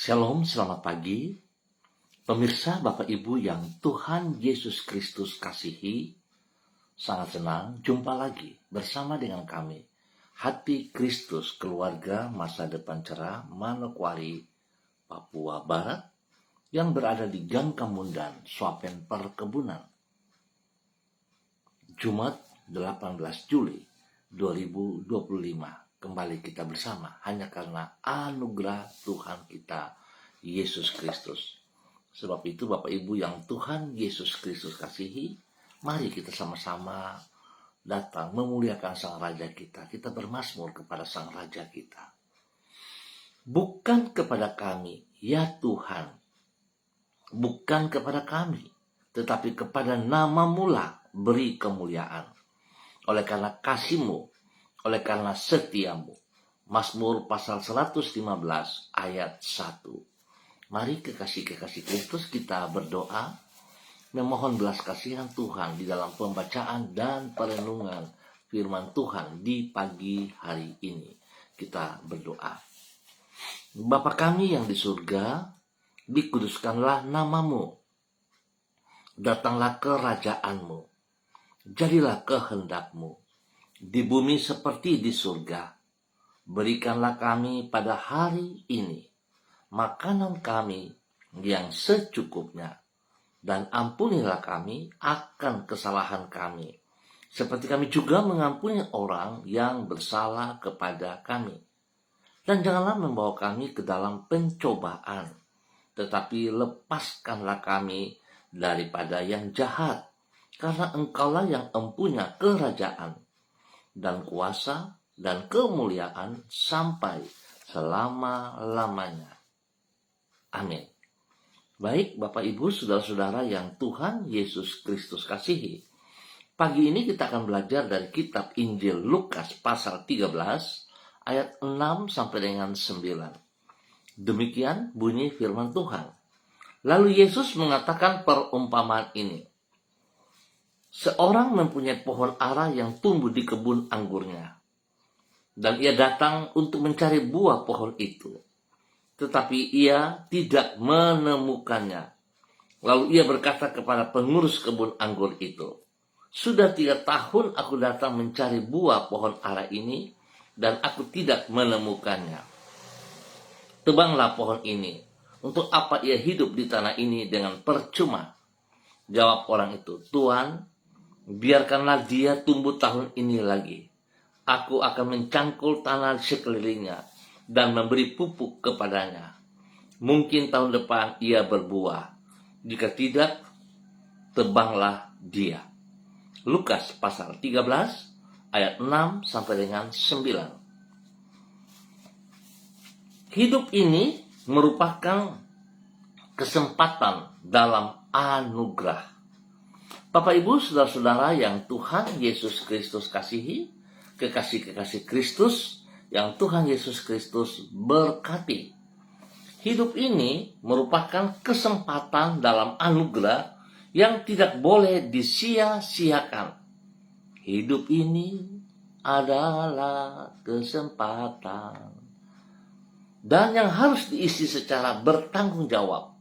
Shalom, selamat pagi. Pemirsa Bapak Ibu yang Tuhan Yesus Kristus kasihi, sangat senang jumpa lagi bersama dengan kami, Hati Kristus Keluarga Masa Depan Cerah Manokwari, Papua Barat, yang berada di Gang Kamundan, Swapen Perkebunan. Jumat 18 Juli 2025. Kembali kita bersama hanya karena anugerah Tuhan kita Yesus Kristus. Sebab itu Bapak Ibu yang Tuhan Yesus Kristus kasihi, mari kita sama-sama datang memuliakan Sang Raja kita. Kita bermazmur kepada Sang Raja kita. Bukan kepada kami, ya Tuhan, bukan kepada kami, tetapi kepada nama-Mu lah beri kemuliaan. Oleh karena kasih-Mu, oleh karena setiamu. Mazmur pasal 115 ayat 1. Mari kekasih-kekasih Kristus kita berdoa, memohon belas kasihan Tuhan di dalam pembacaan dan perenungan firman Tuhan di pagi hari ini. Kita berdoa. Bapa kami yang di surga, dikuduskanlah nama-Mu. Datanglah kerajaan-Mu. Jadilah kehendak-Mu di bumi seperti di surga. Berikanlah kami pada hari ini makanan kami yang secukupnya, dan ampunilah kami akan kesalahan kami, seperti kami juga mengampuni orang yang bersalah kepada kami. Dan janganlah membawa kami ke dalam pencobaan, tetapi lepaskanlah kami daripada yang jahat, karena Engkaulah yang empunya kerajaan dan kuasa dan kemuliaan sampai selama-lamanya. Amin. Baik Bapak Ibu, saudara-saudara yang Tuhan Yesus Kristus kasihi. Pagi ini kita akan belajar dari kitab Injil Lukas pasal 13 ayat 6 sampai dengan 9. Demikian bunyi firman Tuhan. Lalu Yesus mengatakan perumpamaan ini. Seorang mempunyai pohon ara yang tumbuh di kebun anggurnya. Dan ia datang untuk mencari buah pohon itu. Tetapi ia tidak menemukannya. Lalu ia berkata kepada pengurus kebun anggur itu, "Sudah 3 tahun aku datang mencari buah pohon ara ini, dan aku tidak menemukannya. Tebanglah pohon ini. Untuk apa ia hidup di tanah ini dengan percuma?" Jawab orang itu, "Tuan, biarkanlah dia tumbuh tahun ini lagi. Aku akan mencangkul tanah sekelilingnya dan memberi pupuk kepadanya. Mungkin tahun depan ia berbuah. Jika tidak, tebanglah dia." Lukas pasal 13 ayat 6 sampai dengan 9. Hidup ini merupakan kesempatan dalam anugerah. Bapak Ibu, saudara-saudara yang Tuhan Yesus Kristus kasihi, kekasih-kekasih Kristus yang Tuhan Yesus Kristus berkati. Hidup ini merupakan kesempatan dalam anugerah yang tidak boleh disia-siakan. Hidup ini adalah kesempatan dan yang harus diisi secara bertanggung jawab.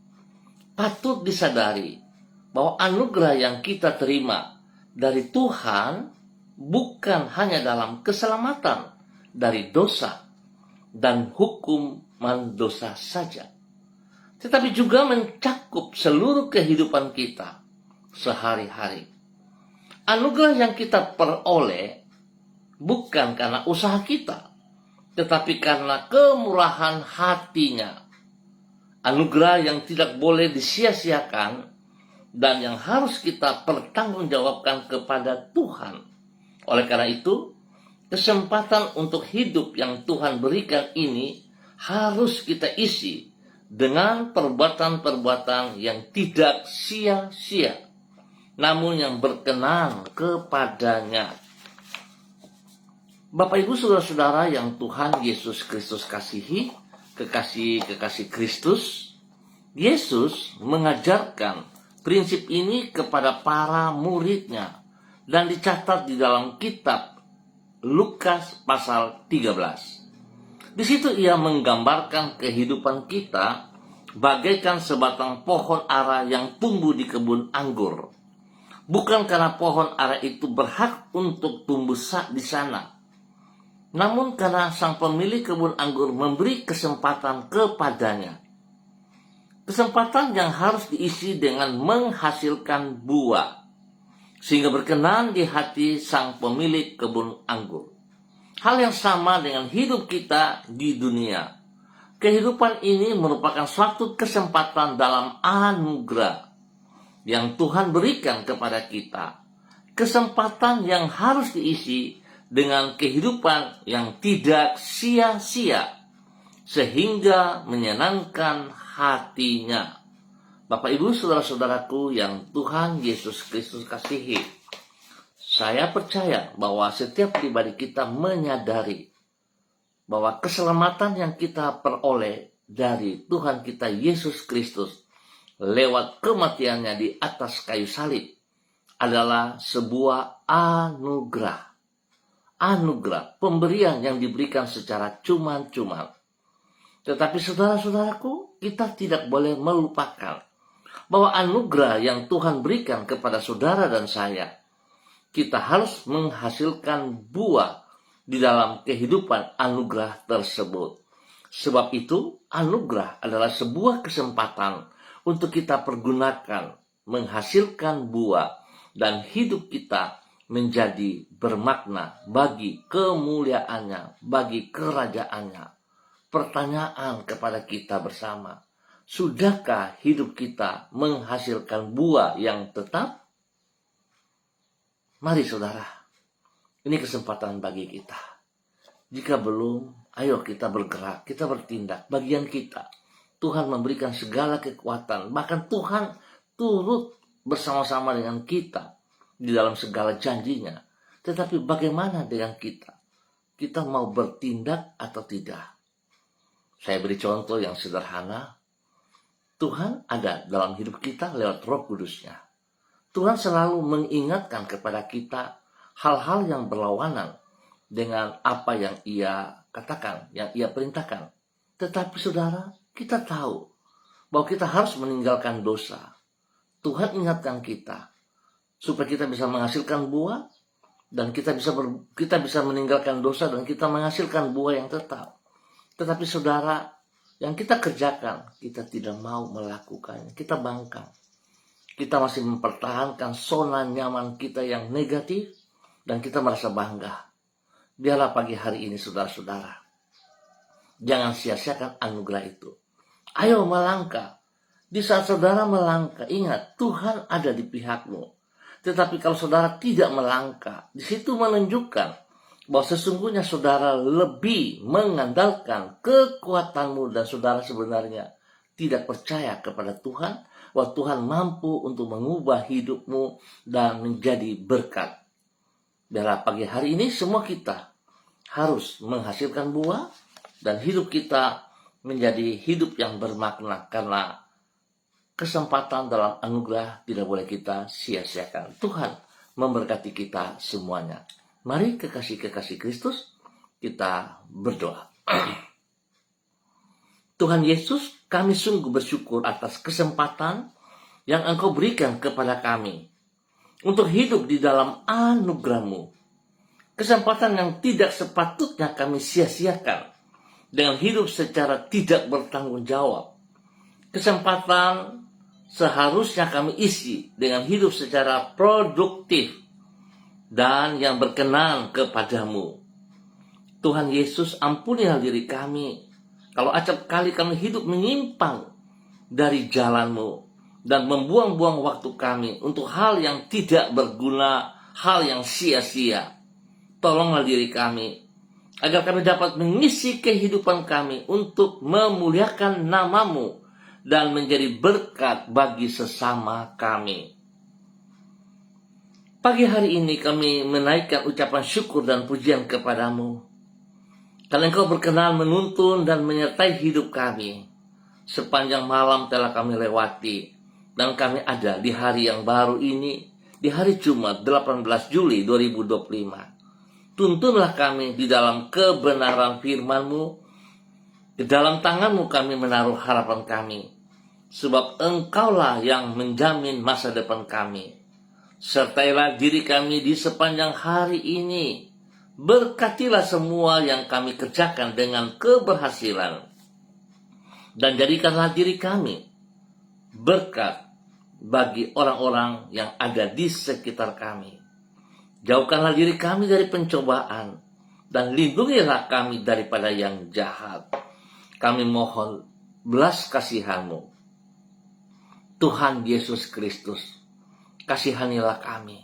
Patut disadari bahwa anugerah yang kita terima dari Tuhan bukan hanya dalam keselamatan dari dosa dan hukuman dosa saja, tetapi juga mencakup seluruh kehidupan kita sehari-hari. Anugerah yang kita peroleh bukan karena usaha kita, tetapi karena kemurahan hatinya. Anugerah yang tidak boleh disia-siakan dan yang harus kita pertanggungjawabkan kepada Tuhan. Oleh karena itu, kesempatan untuk hidup yang Tuhan berikan ini harus kita isi dengan perbuatan-perbuatan yang tidak sia-sia, namun yang berkenan kepadanya. Bapak Ibu saudara-saudara yang Tuhan Yesus Kristus kasihi, kekasih-kekasih Kristus, Yesus mengajarkan prinsip ini kepada para muridnya dan dicatat di dalam kitab Lukas pasal 13. Di situ ia menggambarkan kehidupan kita bagaikan sebatang pohon ara yang tumbuh di kebun anggur. Bukan karena pohon ara itu berhak untuk tumbuh di sana, namun karena sang pemilik kebun anggur memberi kesempatan kepadanya. Kesempatan yang harus diisi dengan menghasilkan buah, sehingga berkenan di hati sang pemilik kebun anggur. Hal yang sama dengan hidup kita di dunia. Kehidupan ini merupakan suatu kesempatan dalam anugerah yang Tuhan berikan kepada kita. Kesempatan yang harus diisi dengan kehidupan yang tidak sia-sia, sehingga menyenangkan hatinya. Bapak, Ibu, saudara-saudaraku yang Tuhan Yesus Kristus kasihi, saya percaya bahwa setiap pribadi kita menyadari bahwa keselamatan yang kita peroleh dari Tuhan kita Yesus Kristus lewat kematiannya di atas kayu salib adalah sebuah anugerah. Anugerah, pemberian yang diberikan secara cuma-cuma. Tetapi saudara-saudaraku, kita tidak boleh melupakan bahwa anugerah yang Tuhan berikan kepada saudara dan saya, kita harus menghasilkan buah di dalam kehidupan anugerah tersebut. Sebab itu, anugerah adalah sebuah kesempatan untuk kita pergunakan, menghasilkan buah, dan hidup kita menjadi bermakna bagi kemuliaannya, bagi kerajaannya. Pertanyaan kepada kita bersama, sudahkah hidup kita menghasilkan buah yang tetap? Mari saudara, ini kesempatan bagi kita. Jika belum, ayo kita bergerak, kita bertindak. Bagian kita, Tuhan memberikan segala kekuatan. Bahkan Tuhan turut bersama-sama dengan kita di dalam segala janjinya. Tetapi bagaimana dengan kita? Kita mau bertindak atau tidak? Saya beri contoh yang sederhana. Tuhan ada dalam hidup kita lewat Roh Kudus-Nya. Tuhan selalu mengingatkan kepada kita hal-hal yang berlawanan dengan apa yang Ia katakan, yang Ia perintahkan. Tetapi saudara, kita tahu bahwa kita harus meninggalkan dosa. Tuhan ingatkan kita supaya kita bisa menghasilkan buah, dan kita bisa meninggalkan dosa dan kita menghasilkan buah yang tetap. Tetapi saudara, yang kita kerjakan, kita tidak mau melakukannya. Kita bangkang. Kita masih mempertahankan zona nyaman kita yang negatif, dan kita merasa bangga. Biarlah pagi hari ini saudara-saudara, jangan sia-siakan anugerah itu. Ayo melangkah. Di saat saudara melangkah, ingat, Tuhan ada di pihakmu. Tetapi kalau saudara tidak melangkah, di situ menunjukkan bahwa sesungguhnya saudara lebih mengandalkan kekuatanmu, dan saudara sebenarnya tidak percaya kepada Tuhan, bahwa Tuhan mampu untuk mengubah hidupmu dan menjadi berkat. Biarlah pagi hari ini semua kita harus menghasilkan buah, dan hidup kita menjadi hidup yang bermakna, karena kesempatan dalam anugerah tidak boleh kita sia-siakan. Tuhan memberkati kita semuanya. Mari kekasih-kekasih Kristus, kita berdoa. Tuhan Yesus, kami sungguh bersyukur atas kesempatan yang Engkau berikan kepada kami untuk hidup di dalam anugerah-Mu. Kesempatan yang tidak sepatutnya kami sia-siakan dengan hidup secara tidak bertanggung jawab. Kesempatan seharusnya kami isi dengan hidup secara produktif dan yang berkenan kepadamu. Tuhan Yesus, ampunilah diri kami kalau acap kali kami hidup menyimpang dari jalan-Mu dan membuang-buang waktu kami untuk hal yang tidak berguna, hal yang sia-sia. Tolonglah diri kami agar kami dapat mengisi kehidupan kami untuk memuliakan nama-Mu dan menjadi berkat bagi sesama kami. Pagi hari ini kami menaikkan ucapan syukur dan pujian kepadamu, karena Engkau berkenan menuntun dan menyertai hidup kami. Sepanjang malam telah kami lewati, dan kami ada di hari yang baru ini, di hari Jumat 18 Juli 2025. Tuntunlah kami di dalam kebenaran firman-Mu. Di dalam tangan-Mu kami menaruh harapan kami. sebab Engkaulah yang menjamin masa depan kami. Sertailah diri kami di sepanjang hari ini. Berkatilah semua yang kami kerjakan dengan keberhasilan. Dan jadikanlah diri kami berkat bagi orang-orang yang ada di sekitar kami. Jauhkanlah diri kami dari pencobaan, dan lindungilah kami daripada yang jahat. Kami mohon belas kasihan-Mu. Tuhan Yesus Kristus, kasihanilah kami.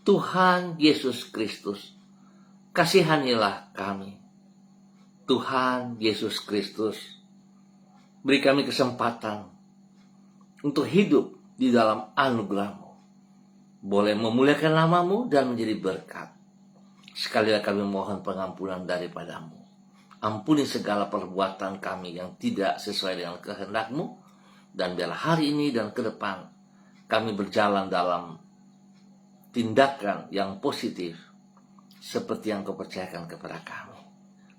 Tuhan Yesus Kristus, kasihanilah kami. Tuhan Yesus Kristus, beri kami kesempatan untuk hidup di dalam anugerah-Mu. Boleh memuliakan nama-Mu dan menjadi berkat. Sekali lagi kami mohon pengampunan daripada-Mu. Ampuni segala perbuatan kami yang tidak sesuai dengan kehendak-Mu. Dan biarlah hari ini dan ke depan kami berjalan dalam tindakan yang positif seperti yang Kau percayakan kepada kami.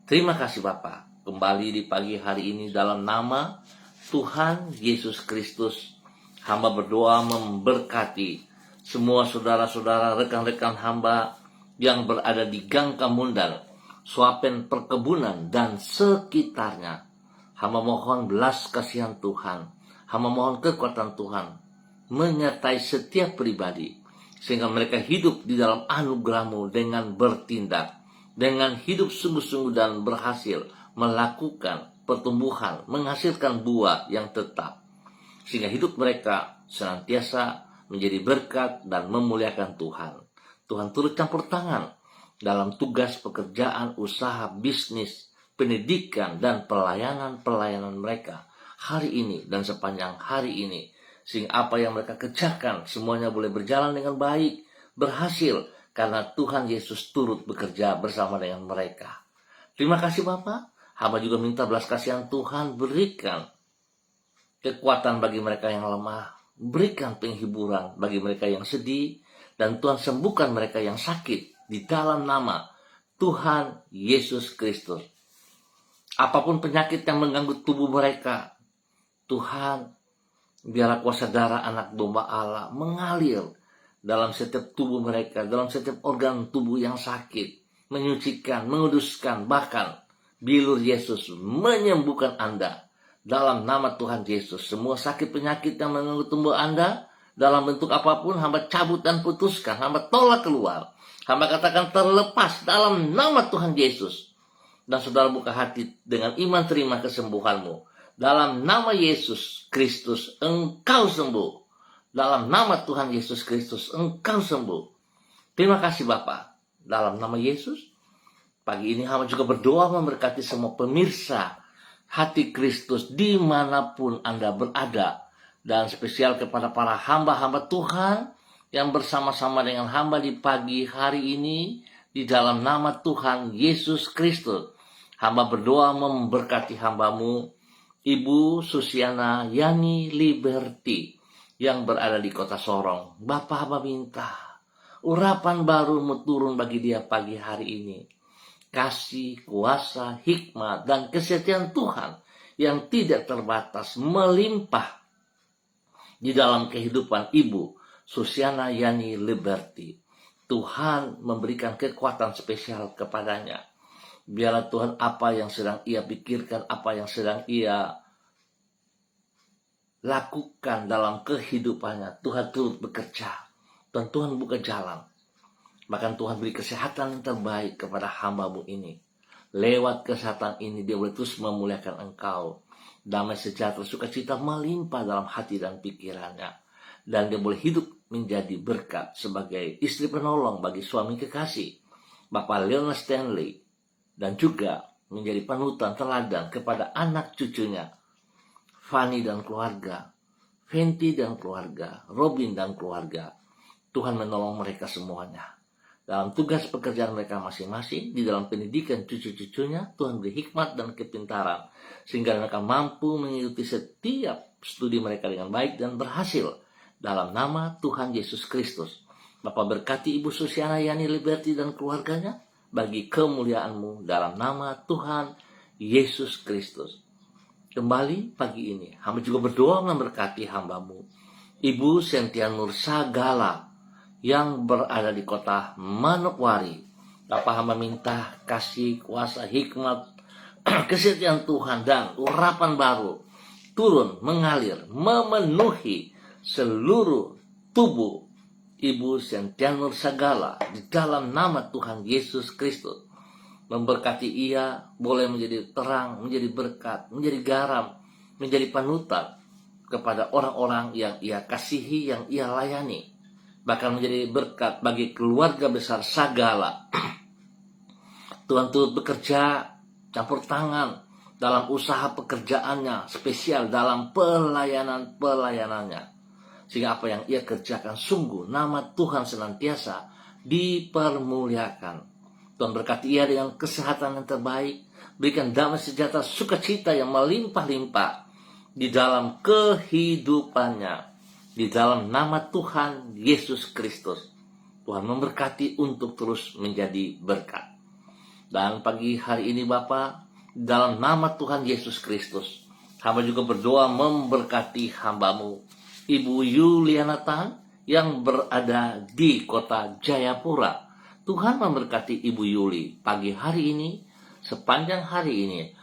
Terima kasih Bapa. Kembali di pagi hari ini dalam nama Tuhan Yesus Kristus, hamba berdoa memberkati semua saudara-saudara, rekan-rekan hamba yang berada di Gang Kamundal, Suapen Perkebunan, dan sekitarnya. Hamba mohon belas kasihan Tuhan. Hamba mohon kekuatan Tuhan menyertai setiap pribadi, sehingga mereka hidup di dalam anugerah-Mu dengan bertindak, dengan hidup sungguh-sungguh dan berhasil melakukan pertumbuhan, menghasilkan buah yang tetap, sehingga hidup mereka senantiasa menjadi berkat dan memuliakan Tuhan. Tuhan turut campur tangan dalam tugas pekerjaan, usaha, bisnis, pendidikan, dan pelayanan mereka hari ini dan sepanjang hari ini. Sehingga apa yang mereka kerjakan semuanya boleh berjalan dengan baik, berhasil, karena Tuhan Yesus turut bekerja bersama dengan mereka. Terima kasih Bapak. Hamba juga minta belas kasihan Tuhan, berikan kekuatan bagi mereka yang lemah, berikan penghiburan bagi mereka yang sedih, dan Tuhan sembuhkan mereka yang sakit di dalam nama Tuhan Yesus Kristus. Apapun penyakit yang mengganggu tubuh mereka, Tuhan, biarlah kuasa darah anak domba Allah mengalir dalam setiap tubuh mereka, dalam setiap organ tubuh yang sakit, menyucikan, menguduskan, bahkan bilur Yesus menyembuhkan Anda. Dalam nama Tuhan Yesus, semua sakit penyakit yang mengganggu tubuh Anda, dalam bentuk apapun, hamba cabut dan putuskan, hamba tolak keluar. Hamba katakan terlepas dalam nama Tuhan Yesus. Dan saudara buka hati dengan iman terima kesembuhan-Mu. Dalam nama Yesus Kristus, engkau sembuh. Dalam nama Tuhan Yesus Kristus, engkau sembuh. Terima kasih Bapak. Dalam nama Yesus, pagi ini hamba juga berdoa memberkati semua pemirsa Hati Kristus dimanapun Anda berada. Dan spesial kepada para hamba-hamba Tuhan yang bersama-sama dengan hamba di pagi hari ini, di dalam nama Tuhan Yesus Kristus. Hamba berdoa memberkati hamba-Mu, Ibu Susiana Yani Liberty, yang berada di kota Sorong. Bapak hamba minta urapan baru-Mu turun bagi dia pagi hari ini. Kasih, kuasa, hikmat, dan kesetiaan Tuhan yang tidak terbatas melimpah di dalam kehidupan Ibu Susiana Yani Liberty. Tuhan memberikan kekuatan spesial kepadanya. Biarlah Tuhan apa yang sedang ia pikirkan, apa yang sedang ia lakukan dalam kehidupannya, Tuhan turut bekerja. Dan Tuhan buka jalan. Bahkan Tuhan beri kesehatan yang terbaik kepada hamba-Mu ini. Lewat kesehatan ini dia boleh terus memuliakan Engkau. Damai sejahtera sukacita melimpah dalam hati dan pikirannya. Dan dia boleh hidup menjadi berkat sebagai istri penolong bagi suami kekasih, Bapak Leonard Stanley. Dan juga menjadi panutan teladan kepada anak cucunya, Fanny dan keluarga, Fenty dan keluarga, Robin dan keluarga. Tuhan menolong mereka semuanya dalam tugas pekerjaan mereka masing-masing, di dalam pendidikan cucu-cucunya. Tuhan beri hikmat dan kepintaran sehingga mereka mampu mengikuti setiap studi mereka dengan baik dan berhasil dalam nama Tuhan Yesus Kristus. Bapak berkati Ibu Susiana Yani Liberty dan keluarganya bagi kemuliaan-Mu dalam nama Tuhan Yesus Kristus. Kembali pagi ini, hamba juga berdoa memberkati hambamu, Ibu Sentianur Sagala, yang berada di kota Manokwari. Bapak hamba minta kasih, kuasa, hikmat, kesetiaan Tuhan dan urapan baru turun, mengalir, memenuhi seluruh tubuh Ibu Sentianur Sagala di dalam nama Tuhan Yesus Kristus. Memberkati ia boleh menjadi terang, menjadi berkat, menjadi garam, menjadi panutan kepada orang-orang yang ia kasihi, yang ia layani. Bahkan menjadi berkat bagi keluarga besar Sagala. Tuhan turut bekerja, campur tangan dalam usaha pekerjaannya, spesial dalam pelayanannya. Sehingga apa yang ia kerjakan sungguh nama Tuhan senantiasa dipermuliakan. Tuhan berkati ia dengan kesehatan yang terbaik, berikan damai sejahtera, sukacita yang melimpah-limpah di dalam kehidupannya, di dalam nama Tuhan Yesus Kristus. Tuhan memberkati untuk terus menjadi berkat. Dan pagi hari ini Bapa, dalam nama Tuhan Yesus Kristus, hamba juga berdoa memberkati hambamu, Ibu Yuliana Tan, yang berada di kota Jayapura. Tuhan memberkati Ibu Yuli pagi hari ini, sepanjang hari ini,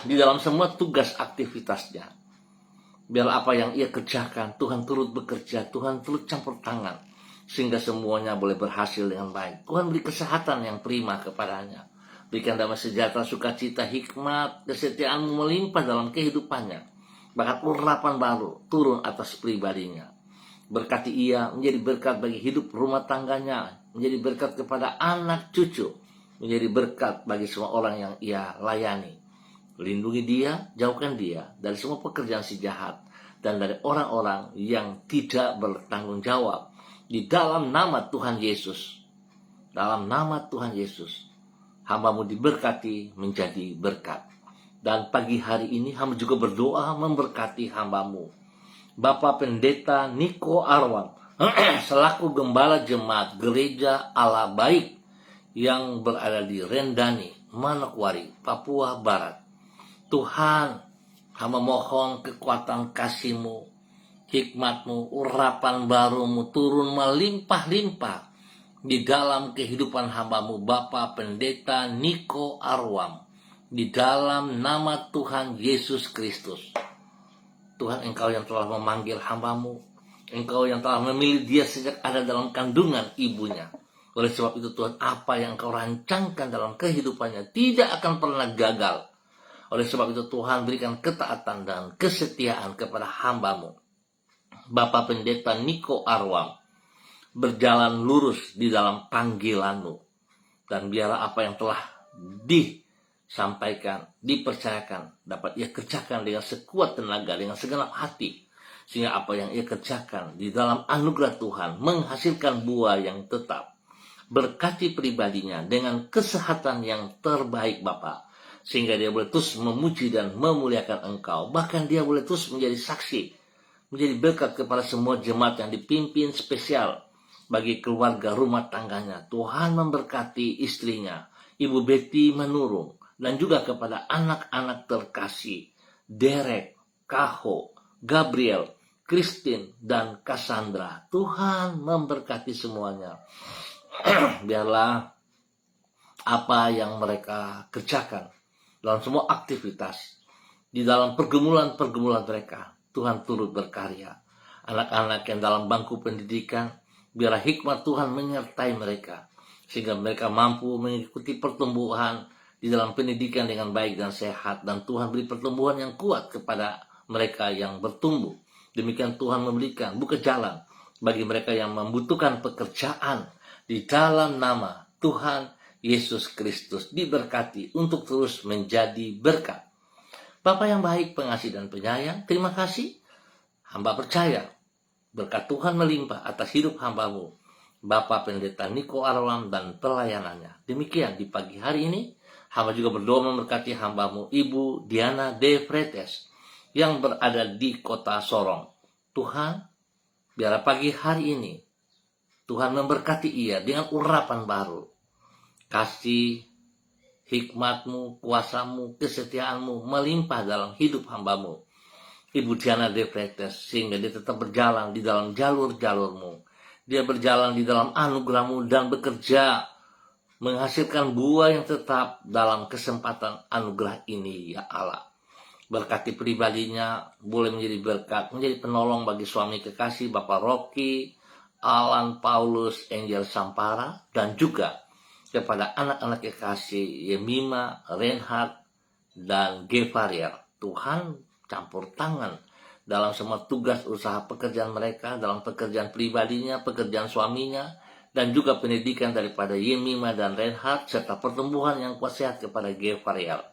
di dalam semua tugas aktivitasnya. Biar apa yang ia kerjakan, Tuhan turut bekerja, Tuhan turut campur tangan, sehingga semuanya boleh berhasil dengan baik. Tuhan beri kesehatan yang prima kepadanya. Berikan damai sejahtera, sukacita, hikmat, kesetiaan melimpah dalam kehidupannya. Bahkan urapan baru turun atas pribadinya. Berkati ia menjadi berkat bagi hidup rumah tangganya, menjadi berkat kepada anak cucu, menjadi berkat bagi semua orang yang ia layani. Lindungi dia, jauhkan dia dari semua pekerjaan si jahat dan dari orang-orang yang tidak bertanggung jawab. Di dalam nama Tuhan Yesus, dalam nama Tuhan Yesus, hambamu diberkati menjadi berkat. Dan pagi hari ini hamba juga berdoa memberkati hambamu, Bapak Pendeta Niko Arwan, selaku Gembala Jemaat Gereja Allah Baik yang berada di Rendani, Manokwari, Papua Barat. Tuhan, hamba mohon kekuatan kasih-Mu, hikmat-Mu, urapan baru-Mu turun melimpah-limpah di dalam kehidupan hambamu, Bapak Pendeta Niko Arwan, di dalam nama Tuhan Yesus Kristus. Tuhan, Engkau yang telah memanggil hambamu, Engkau yang telah memilih dia sejak ada dalam kandungan ibunya. Oleh sebab itu Tuhan, apa yang Engkau rancangkan dalam kehidupannya tidak akan pernah gagal. Oleh sebab itu Tuhan, berikan ketaatan dan kesetiaan kepada hambamu, Bapak Pendeta Niko Arwan, berjalan lurus di dalam panggilan-Mu. Dan biarlah apa yang telah disampaikan, dipercayakan, dapat ia kerjakan dengan sekuat tenaga, dengan segenap hati. Sehingga apa yang ia kerjakan di dalam anugerah Tuhan menghasilkan buah yang tetap. Berkati pribadinya dengan kesehatan yang terbaik Bapa, sehingga dia boleh terus memuji dan memuliakan Engkau. Bahkan dia boleh terus menjadi saksi, menjadi berkat kepada semua jemaat yang dipimpin spesial bagi keluarga rumah tangganya. Tuhan memberkati istrinya, Ibu Betty Manurung, dan juga kepada anak-anak terkasih, Derek, Kaho, Gabriel, Christine, dan Cassandra. Tuhan memberkati semuanya. Biarlah apa yang mereka kerjakan dalam semua aktivitas, di dalam pergumulan-pergumulan mereka, Tuhan turut berkarya. Anak-anak yang dalam bangku pendidikan, biarlah hikmat Tuhan menyertai mereka, sehingga mereka mampu mengikuti pertumbuhan di dalam pendidikan dengan baik dan sehat. Dan Tuhan beri pertumbuhan yang kuat kepada mereka yang bertumbuh. Demikian Tuhan memberikan buka jalan bagi mereka yang membutuhkan pekerjaan. Di dalam nama Tuhan Yesus Kristus diberkati untuk terus menjadi berkat. Bapa yang baik, pengasih dan penyayang, terima kasih. Hamba percaya berkat Tuhan melimpah atas hidup hambamu, Bapak Pendeta Niko Arwan, dan pelayanannya. Demikian di pagi hari ini, hamba juga berdoa memberkati hambamu, Ibu Diana De Fretes, yang berada di kota Sorong. Tuhan, biar pagi hari ini Tuhan memberkati ia dengan urapan baru, kasih, hikmat-Mu, kuasa-Mu, kesetiaan-Mu melimpah dalam hidup hamba-Mu, Ibu Diana De Freitas, sehingga dia tetap berjalan di dalam jalur-jalur-Mu. Dia berjalan di dalam anugerah-Mu dan bekerja menghasilkan buah yang tetap dalam kesempatan anugerah ini, ya Allah. Berkati pribadinya, boleh menjadi berkat, menjadi penolong bagi suami kekasih Bapak Rocky, Alan Paulus, Angel Sampara, dan juga kepada anak-anak kekasih Yemima, Reinhard, dan Gevarier. Tuhan campur tangan dalam semua tugas usaha pekerjaan mereka, dalam pekerjaan pribadinya, pekerjaan suaminya, dan juga pendidikan daripada Yemima dan Reinhard, serta pertumbuhan yang kuat sehat kepada Gevarier.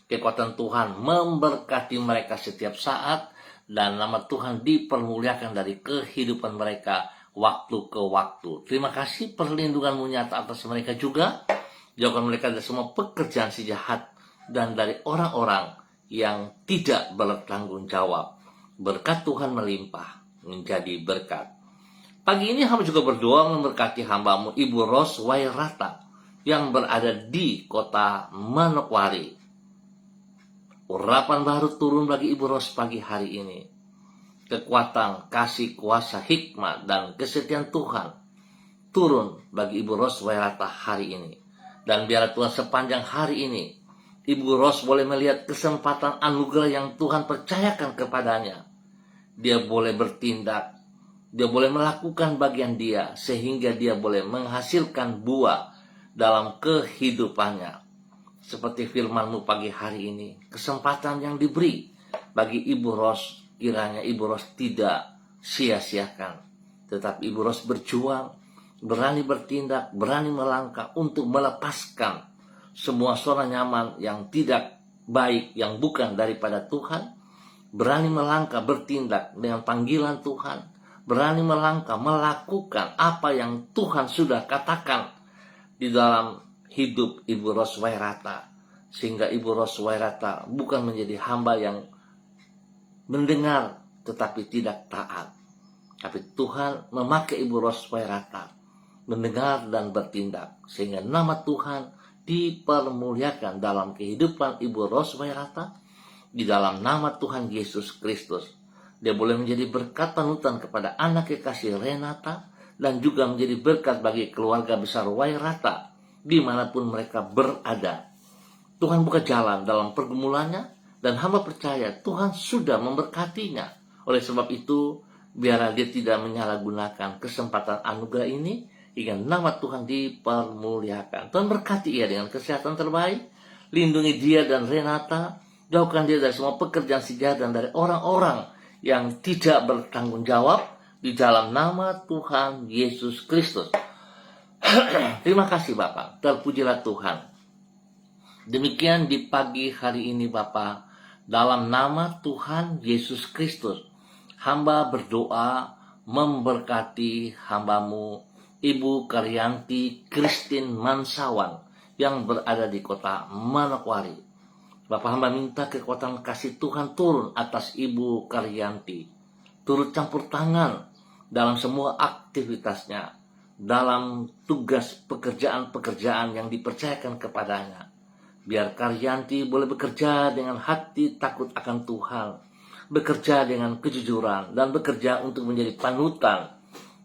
Kekuatan Tuhan memberkati mereka setiap saat, dan nama Tuhan dipermuliakan dari kehidupan mereka waktu ke waktu. Terima kasih perlindungan-Mu nyata atas mereka juga. Jauhkan mereka dari semua pekerjaan si jahat dan dari orang-orang yang tidak bertanggung jawab. Berkat Tuhan melimpah menjadi berkat. Pagi ini hamba juga berdoa memberkati hamba-Mu Ibu Ros Wairata yang berada di kota Manokwari. Urapan baru turun bagi Ibu Ros pagi hari ini. Kekuatan, kasih, kuasa, hikmat, dan kesetiaan Tuhan turun bagi Ibu Ros Wairata hari ini. Dan biar Tuhan sepanjang hari ini, Ibu Ros boleh melihat kesempatan anugerah yang Tuhan percayakan kepadanya. Dia boleh bertindak, dia boleh melakukan bagian dia, sehingga dia boleh menghasilkan buah dalam kehidupannya. Seperti firman-Mu pagi hari ini, kesempatan yang diberi bagi Ibu Ros, kiranya Ibu Ros tidak sia-siakan. Tetapi Ibu Ros berjuang, berani bertindak, berani melangkah untuk melepaskan semua zona nyaman yang tidak baik, yang bukan daripada Tuhan. Berani melangkah, bertindak dengan panggilan Tuhan. Berani melangkah, melakukan apa yang Tuhan sudah katakan di dalam hidup Ibu Ros Wairata, sehingga Ibu Ros Wairata bukan menjadi hamba yang mendengar tetapi tidak taat, tapi Tuhan memakai Ibu Ros Wairata mendengar dan bertindak, sehingga nama Tuhan dipermuliakan dalam kehidupan Ibu Ros Wairata. Di dalam nama Tuhan Yesus Kristus, dia boleh menjadi berkat panutan kepada anak kekasih Renata, dan juga menjadi berkat bagi keluarga besar Wairata dimanapun mereka berada. Tuhan buka jalan dalam pergumulannya, dan hamba percaya Tuhan sudah memberkatinya. Oleh sebab itu, biarlah dia tidak menyalahgunakan kesempatan anugerah ini, hingga nama Tuhan dipermuliakan. Tuhan berkati ia dengan kesehatan terbaik, lindungi dia dan Renata, jauhkan dia dari semua pekerjaan si jahat dan dari orang-orang yang tidak bertanggung jawab, di dalam nama Tuhan Yesus Kristus. Terima kasih Bapak, terpujilah Tuhan. Demikian di pagi hari ini Bapak, dalam nama Tuhan Yesus Kristus, hamba berdoa memberkati hamba-Mu Ibu Karyanti Christine Mansawan yang berada di kota Manokwari. Bapak hamba minta kekuatan kasih Tuhan turun atas Ibu Karyanti, turut campur tangan dalam semua aktivitasnya, dalam tugas pekerjaan-pekerjaan yang dipercayakan kepadanya. Biar Karyanti boleh bekerja dengan hati takut akan Tuhan, bekerja dengan kejujuran, dan bekerja untuk menjadi panutan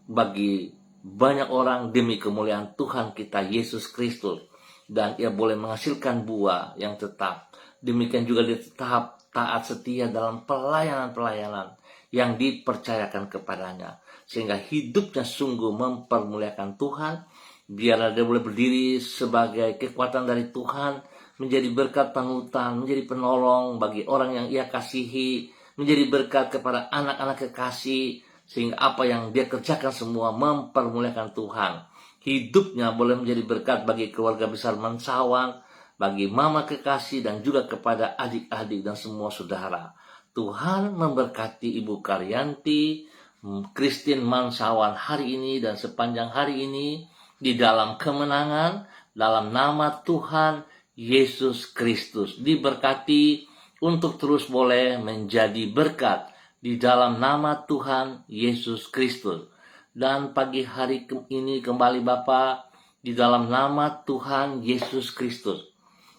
bagi banyak orang demi kemuliaan Tuhan kita Yesus Kristus. Dan ia boleh menghasilkan buah yang tetap. Demikian juga dia tetap taat setia dalam pelayanan-pelayanan yang dipercayakan kepadanya, sehingga hidupnya sungguh mempermuliakan Tuhan. Biarlah dia boleh berdiri sebagai kekuatan dari Tuhan, menjadi berkat panutan, menjadi penolong bagi orang yang ia kasihi, menjadi berkat kepada anak-anak kekasih, sehingga apa yang dia kerjakan semua mempermuliakan Tuhan. Hidupnya boleh menjadi berkat bagi keluarga besar Mansawan, bagi mama kekasih, dan juga kepada adik-adik dan semua saudara. Tuhan memberkati Ibu Karyanti Christine Mansawan hari ini dan sepanjang hari ini di dalam kemenangan, dalam nama Tuhan Yesus Kristus. Diberkati untuk terus boleh menjadi berkat di dalam nama Tuhan Yesus Kristus. Dan pagi hari ini kembali Bapak, di dalam nama Tuhan Yesus Kristus,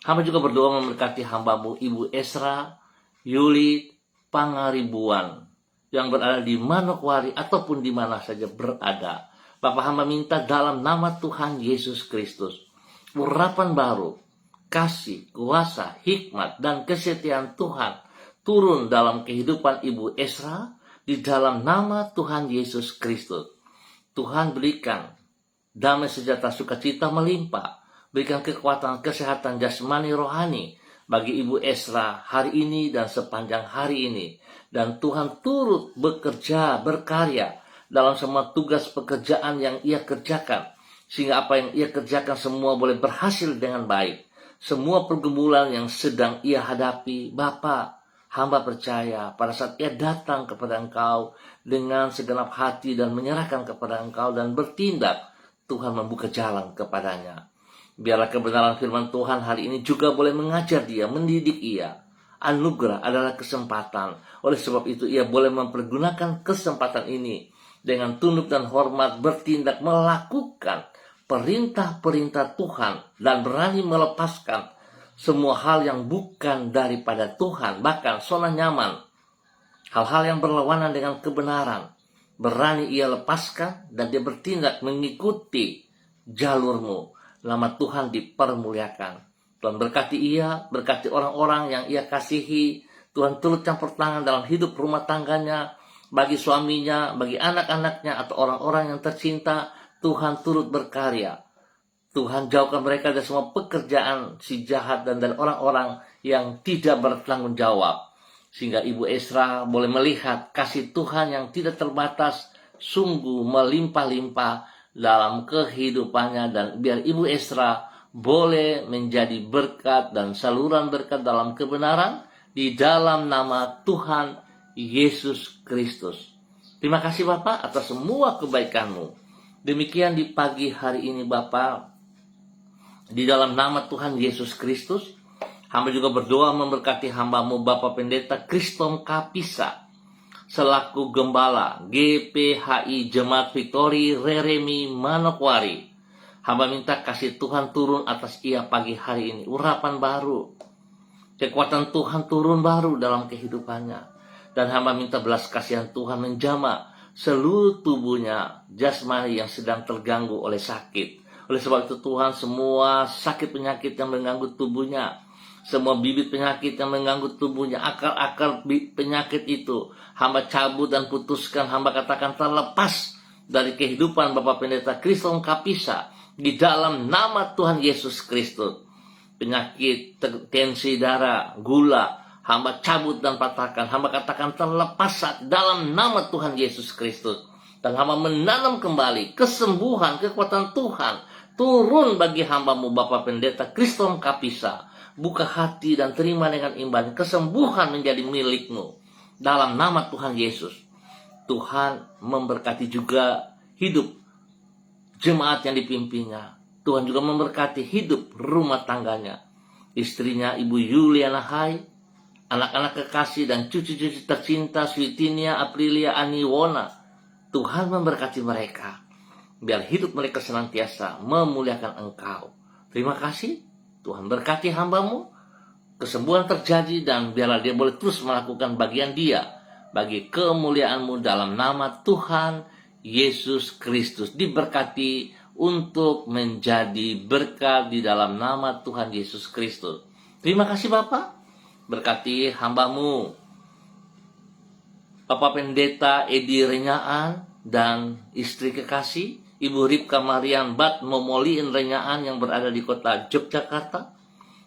Hamba juga berdoa memberkati hamba-Mu Ibu Esra Yuli Pangaribuan yang berada di Manokwari ataupun di mana saja berada. Bapak, hamba minta dalam nama Tuhan Yesus Kristus, urapan baru, kasih, kuasa, hikmat, dan kesetiaan Tuhan turun dalam kehidupan Ibu Esra di dalam nama Tuhan Yesus Kristus. Tuhan berikan damai sejahtera sukacita melimpah, berikan kekuatan kesehatan jasmani rohani bagi Ibu Esra hari ini dan sepanjang hari ini. Dan Tuhan turut bekerja, berkarya dalam semua tugas pekerjaan yang ia kerjakan, sehingga apa yang ia kerjakan semua boleh berhasil dengan baik. Semua pergumulan yang sedang ia hadapi, Bapa, hamba percaya pada saat ia datang kepada Engkau dengan segenap hati dan menyerahkan kepada Engkau dan bertindak, Tuhan membuka jalan kepadanya. Biarlah kebenaran firman Tuhan hari ini juga boleh mengajar dia, mendidik ia. Anugerah adalah kesempatan. Oleh sebab itu ia boleh mempergunakan kesempatan ini dengan tunduk dan hormat bertindak melakukan perintah-perintah Tuhan dan berani melepaskan semua hal yang bukan daripada Tuhan, bahkan zona nyaman, hal-hal yang berlawanan dengan kebenaran. Berani ia lepaskan dan dia bertindak mengikuti jalur-Mu. Nama Tuhan dipermuliakan. Tuhan berkati ia, berkati orang-orang yang ia kasihi. Tuhan turut campur tangan dalam hidup rumah tangganya, bagi suaminya, bagi anak-anaknya, atau orang-orang yang tercinta. Tuhan turut berkarya. Tuhan jauhkan mereka dari semua pekerjaan si jahat dan dari orang-orang yang tidak bertanggung jawab. Sehingga Ibu Esra boleh melihat kasih Tuhan yang tidak terbatas, sungguh melimpah-limpah dalam kehidupannya. Dan biar Ibu Esra boleh menjadi berkat dan saluran berkat dalam kebenaran di dalam nama Tuhan Yesus Kristus. Terima kasih Bapak atas semua kebaikan-Mu. Demikian di pagi hari ini Bapak, di dalam nama Tuhan Yesus Kristus, hamba juga berdoa memberkati hamba-Mu Bapak Pendeta Kristom Kapisa selaku Gembala GPHI Jemaat Victory Reremi Manokwari. Hamba minta kasih Tuhan turun atas ia pagi hari ini. Urapan baru, kekuatan Tuhan turun baru dalam kehidupannya. Dan hamba minta belas kasihan Tuhan menjamah seluruh tubuhnya jasmani yang sedang terganggu oleh sakit. Oleh sebab itu Tuhan, semua sakit penyakit yang mengganggu tubuhnya, semua bibit penyakit yang mengganggu tubuhnya, akar-akar penyakit itu hamba cabut dan putuskan. Hamba katakan terlepas dari kehidupan Bapak Pendeta Kristom Kapisa di dalam nama Tuhan Yesus Kristus. Penyakit tensi darah, gula, hamba cabut dan patahkan. Hamba katakan terlepas dalam nama Tuhan Yesus Kristus. Dan hamba menanam kembali kesembuhan, kekuatan Tuhan turun bagi hamba-Mu Bapak Pendeta Kristom Kapisa. Buka hati dan terima dengan iman. Kesembuhan menjadi milik-Mu dalam nama Tuhan Yesus. Tuhan memberkati juga hidup jemaat yang dipimpinnya. Tuhan juga memberkati hidup rumah tangganya. Istrinya Ibu Yuliana Hai, anak-anak kekasih dan cucu-cucu tercinta Switinia, Aprilia, Aniwona. Tuhan memberkati mereka. Biar hidup mereka senantiasa memuliakan Engkau. Terima kasih. Tuhan berkati hamba-Mu. Kesembuhan terjadi dan biarlah dia boleh terus melakukan bagian dia bagi kemuliaan-Mu dalam nama Tuhan Yesus Kristus. Diberkati untuk menjadi berkat di dalam nama Tuhan Yesus Kristus. Terima kasih Bapak. Berkati hamba-Mu Bapak Pendeta Edi Renyaan dan istri kekasih Ibu Ripka Marian Bat Momoliin Renyaan yang berada di kota Yogyakarta.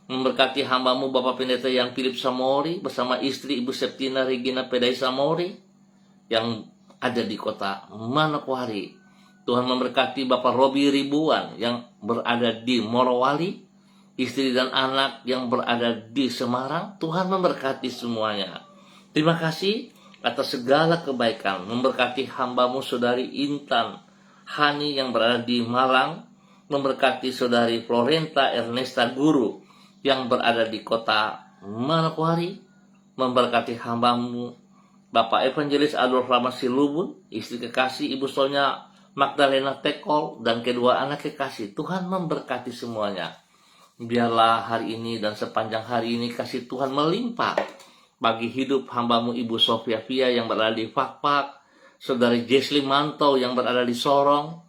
Memberkati hamba-Mu Bapak Pendeta yang Philip Samori bersama istri Ibu Septina Regina Pedai Samori yang ada di kota Manokwari. Tuhan memberkati Bapak Robi Ribuan yang berada di Morowali, istri dan anak yang berada di Semarang. Tuhan memberkati semuanya. Terima kasih atas segala kebaikan. Memberkati hamba-Mu Saudari Intan Hani yang berada di Malang. Memberkati Saudari Florenta Ernesta Guru yang berada di kota Manokwari. Memberkati hamba-Mu Bapak Evangelis Adolf Rama Silubun, istri kekasih Ibu Sonya Magdalena Tekol, dan kedua anak kekasih. Tuhan memberkati semuanya. Biarlah hari ini dan sepanjang hari ini kasih Tuhan melimpah bagi hidup hambamu Ibu Sofia Fia yang berada di Fakfak, Saudari Jesli Manto yang berada di Sorong,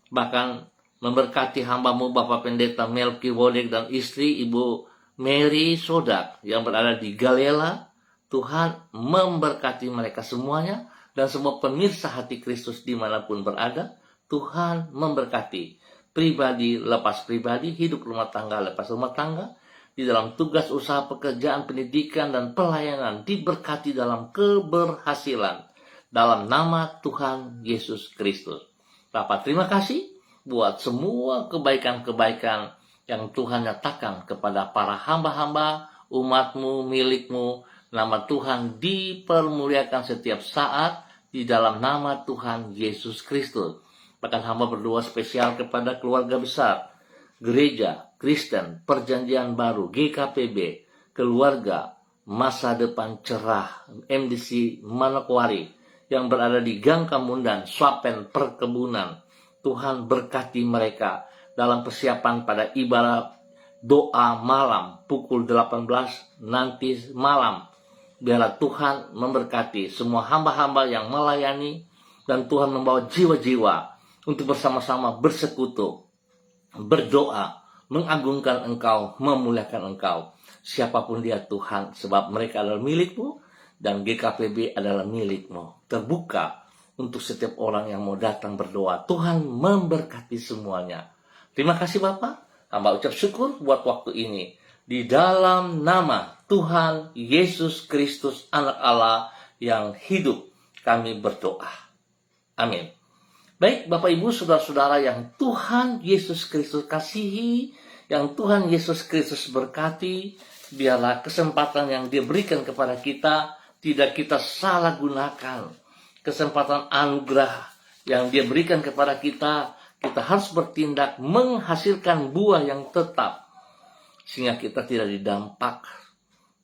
bahkan memberkati hambamu Bapak Pendeta Melki Wodek dan istri Ibu Mary Sodak yang berada di Galela. Tuhan memberkati mereka semuanya dan semua pemirsa hati Kristus dimanapun berada. Tuhan memberkati pribadi lepas pribadi, hidup rumah tangga lepas rumah tangga, di dalam tugas usaha pekerjaan, pendidikan, dan pelayanan diberkati dalam keberhasilan dalam nama Tuhan Yesus Kristus. Bapak terima kasih buat semua kebaikan-kebaikan yang Tuhan nyatakan kepada para hamba-hamba, umatmu, milikmu. Nama Tuhan dipermuliakan setiap saat di dalam nama Tuhan Yesus Kristus. Bahkan hamba berdoa spesial kepada keluarga besar, Gereja Kristen Perjanjian Baru, GKPB, keluarga Masa Depan Cerah, MDC Manokwari, yang berada di Gang Kamundan, Swapen Perkebunan. Tuhan berkati mereka dalam persiapan pada ibadah doa malam pukul 18 nanti malam. Biarlah Tuhan memberkati semua hamba-hamba yang melayani, dan Tuhan membawa jiwa-jiwa untuk bersama-sama bersekutu, berdoa, mengagungkan Engkau, memuliakan Engkau. Siapapun dia Tuhan, sebab mereka adalah milik-Mu dan GKPB adalah milik-Mu. Terbuka untuk setiap orang yang mau datang berdoa. Tuhan memberkati semuanya. Terima kasih Bapak. Hamba ucap syukur buat waktu ini. Di dalam nama Tuhan Yesus Kristus, Anak Allah yang hidup, kami berdoa. Amin. Baik Bapak Ibu Saudara-saudara yang Tuhan Yesus Kristus kasihi, yang Tuhan Yesus Kristus berkati, biarlah kesempatan yang Dia berikan kepada kita tidak kita salah gunakan. Kesempatan anugerah yang Dia berikan kepada kita harus bertindak menghasilkan buah yang tetap, sehingga kita tidak didampak,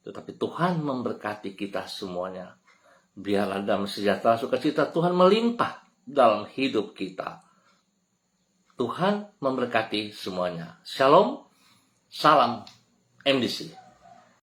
tetapi Tuhan memberkati kita semuanya. Biarlah damai sejahtera sukacita Tuhan melimpah dalam hidup kita. Tuhan memberkati semuanya. Shalom, salam MDC.